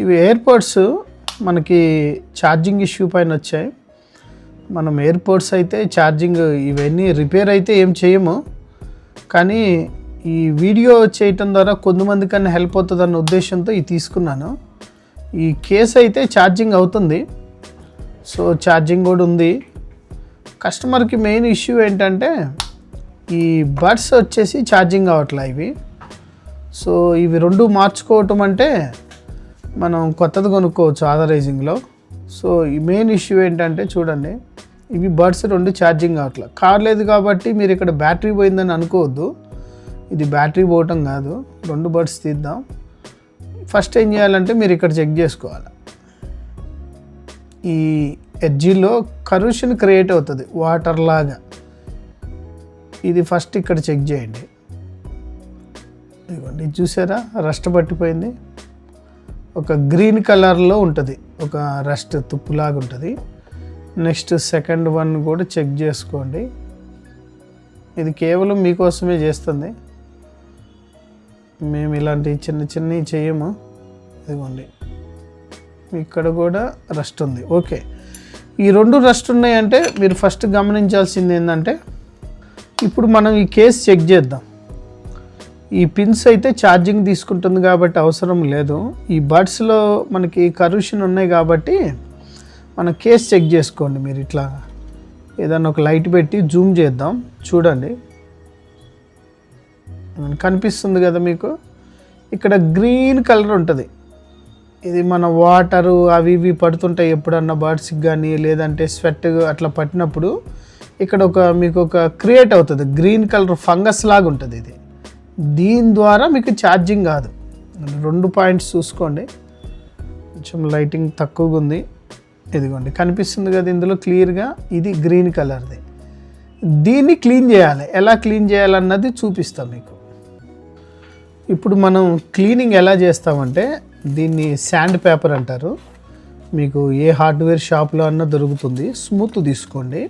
ఇవి ఎయిర్పోడ్స్ మనకి charging issue పైన వచ్చాయి. మనం ఎయిర్పోడ్స్ అయితే ఛార్జింగ్ ఇవన్నీ రిపేర్ అయితే ఏం చేయము, కానీ ఈ వీడియో చేయటం ద్వారా కొంతమంది కన్నా హెల్ప్ అవుతుందన్న ఉద్దేశంతో ఇది తీసుకున్నాను. ఈ కేస్ అయితే ఛార్జింగ్ అవుతుంది, సో ఛార్జింగ్ కూడా ఉంది. కస్టమర్కి మెయిన్ ఇష్యూ ఏంటంటే ఈ బడ్స్ వచ్చేసి ఛార్జింగ్ అవ్వట్లే ఇవి. సో ఇవి రెండు మార్చుకోవటం అంటే మనం కొత్తది కొనుక్కోవచ్చు ఆథరైజింగ్లో. సో ఈ మెయిన్ ఇష్యూ ఏంటంటే చూడండి, ఇవి బడ్స్ రెండు ఛార్జింగ్ అవ్వట్లే. కాలేదు కాబట్టి మీరు ఇక్కడ బ్యాటరీ పోయిందని అనుకోవద్దు, ఇది బ్యాటరీ పోవటం కాదు. రెండు బడ్స్ తీద్దాం. ఫస్ట్ ఏం చేయాలంటే మీరు ఇక్కడ చెక్ చేసుకోవాలి. ఈ ఎడ్జీలో కరూషన్ క్రియేట్ అవుతుంది వాటర్ లాగా, ఇది ఫస్ట్ ఇక్కడ చెక్ చేయండి. ఇదిగోండి, ఇది చూసారా, రస్ట్ పట్టిపోయింది. ఒక గ్రీన్ కలర్లో ఉంటుంది, ఒక రస్ట్ తుప్పులాగా ఉంటుంది. నెక్స్ట్ సెకండ్ వన్ కూడా చెక్ చేసుకోండి. ఇది కేవలం మీకోసమే చేస్తుంది, మేము ఇలాంటి చిన్న చిన్నవి చేయము. ఇదిగోండి, ఇక్కడ కూడా రస్ట్ ఉంది. ఓకే, ఈ రెండు రస్ట్ ఉన్నాయంటే మీరు ఫస్ట్ గమనించాల్సింది ఏంటంటే, ఇప్పుడు మనం ఈ కేస్ చెక్ చేద్దాం. ఈ పిన్స్ అయితే ఛార్జింగ్ తీసుకుంటుంది కాబట్టి అవసరం లేదు. ఈ బడ్స్లో మనకి కరూషన్ ఉన్నాయి కాబట్టి మన కేస్ చెక్ చేసుకోండి. మీరు ఇట్లా ఏదన్నా ఒక లైట్ పెట్టి జూమ్ చేద్దాం, చూడండి, కనిపిస్తుంది కదా మీకు. ఇక్కడ గ్రీన్ కలర్ ఉంటుంది, ఇది మన వాటరు అవి ఇవి పడుతుంటాయి ఎప్పుడన్నా బర్డ్స్కి కానీ, లేదంటే స్వెట్ అట్లా పట్టినప్పుడు ఇక్కడ మీకు ఒక క్రియేట్ అవుతుంది గ్రీన్ కలర్ ఫంగస్ లాగా ఉంటుంది. ఇది దీని ద్వారా మీకు ఛార్జింగ్ కాదు. 2 పాయింట్స్ చూసుకోండి, కొంచెం లైటింగ్ తక్కువగా ఉంది. ఇదిగోండి, కనిపిస్తుంది కదా ఇందులో క్లియర్గా, ఇది గ్రీన్ కలర్ది. దీన్ని క్లీన్ చేయాలి. ఎలా క్లీన్ చేయాలన్నది చూపిస్తాం మీకు. ఇప్పుడు మనం క్లీనింగ్ ఎలా చేస్తామంటే, దీన్ని శాండ్ పేపర్ అంటారు. మీకు ఏ హార్డ్వేర్ షాప్లో అన్నా దొరుకుతుంది. స్మూత్ తీసుకోండి,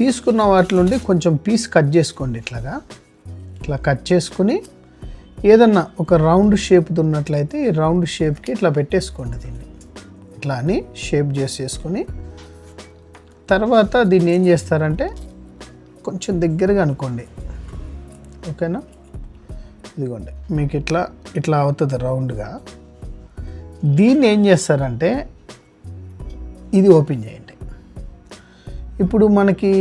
తీసుకున్న వాటి నుండి కొంచెం పీస్ కట్ చేసుకోండి. ఇట్లా కట్ చేసుకుని ఏదన్నా ఒక రౌండ్ షేప్ ఉన్నట్లయితే ఈ రౌండ్ షేప్కి ఇట్లా పెట్టేసుకోండి. దీన్ని ఇట్లా అని షేప్ చేసేసుకొని తర్వాత దీన్ని ఏం చేస్తారంటే కొంచెం దగ్గరగా అనుకోండి. ఓకేనా, ఇదిగోండి, మీకు ఇట్లా అవుతుంది రౌండ్గా. దీన్ని ఏం చేస్తారంటే ఇది ఓపెన్ చేయండి. ఇప్పుడు మనకి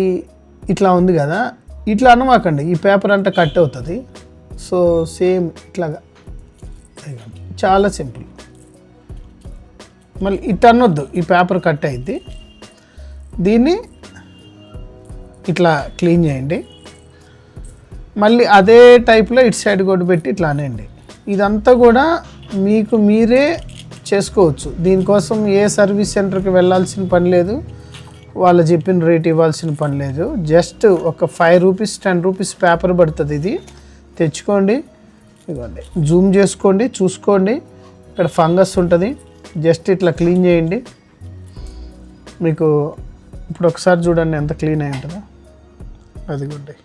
ఇట్లా ఉంది కదా, ఇట్లా అనమాకండి, ఈ పేపర్ అంతా కట్ అవుతుంది. సో సేమ్ ఇట్లాగా, చాలా సింపుల్. మళ్ళీ ఇట్లా అనొద్దు, ఈ పేపర్ కట్ అయింది. దీన్ని ఇట్లా క్లీన్ చేయండి. మళ్ళీ అదే టైప్లో ఇటు సైడ్ కూడా పెట్టి ఇట్లా అనండి. ఇదంతా కూడా మీకు మీరే చేసుకోవచ్చు. దీనికోసం ఏ సర్వీస్ సెంటర్కి వెళ్ళాల్సిన పని లేదు, వాళ్ళు చెప్పిన రేట్ ఇవ్వాల్సిన పని లేదు. జస్ట్ ఒక 5 రూపీస్ 10 రూపీస్ పేపర్ పడుతుంది. ఇది తెచ్చుకోండి, ఇవ్వండి, జూమ్ చేసుకోండి, చూసుకోండి, ఇక్కడ ఫంగస్ ఉంటుంది. జస్ట్ ఇట్లా క్లీన్ చేయండి. మీకు ఇప్పుడు ఒకసారి చూడండి ఎంత క్లీన్ అయి ఉంటుందో. అదిగోండి,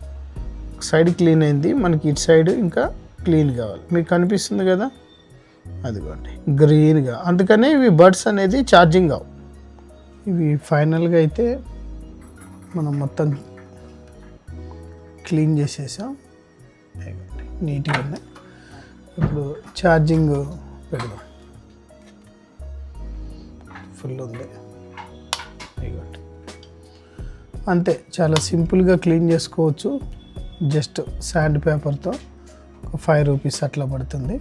సైడ్ క్లీన్ అయింది, మనకి ఇటు సైడ్ ఇంకా క్లీన్ కావాలి. మీకు కనిపిస్తుంది కదా, అదిగోండి గ్రీన్గా. అందుకనే ఇవి బడ్స్ అనేది ఛార్జింగ్ అవ్వు. ఇవి ఫైనల్గా అయితే మనం మొత్తం క్లీన్ చేసేసాం, నీట్గా ఉన్నాయి. ఇప్పుడు ఛార్జింగ్ పెడదాం. ఫుల్ ఉంది, ఇవ్వండి. అంతే, చాలా సింపుల్గా క్లీన్ చేసుకోవచ్చు. జస్ట్ శాండ్ పేపర్తో ఒక 5 రూపీస్ అట్లా పడుతుంది.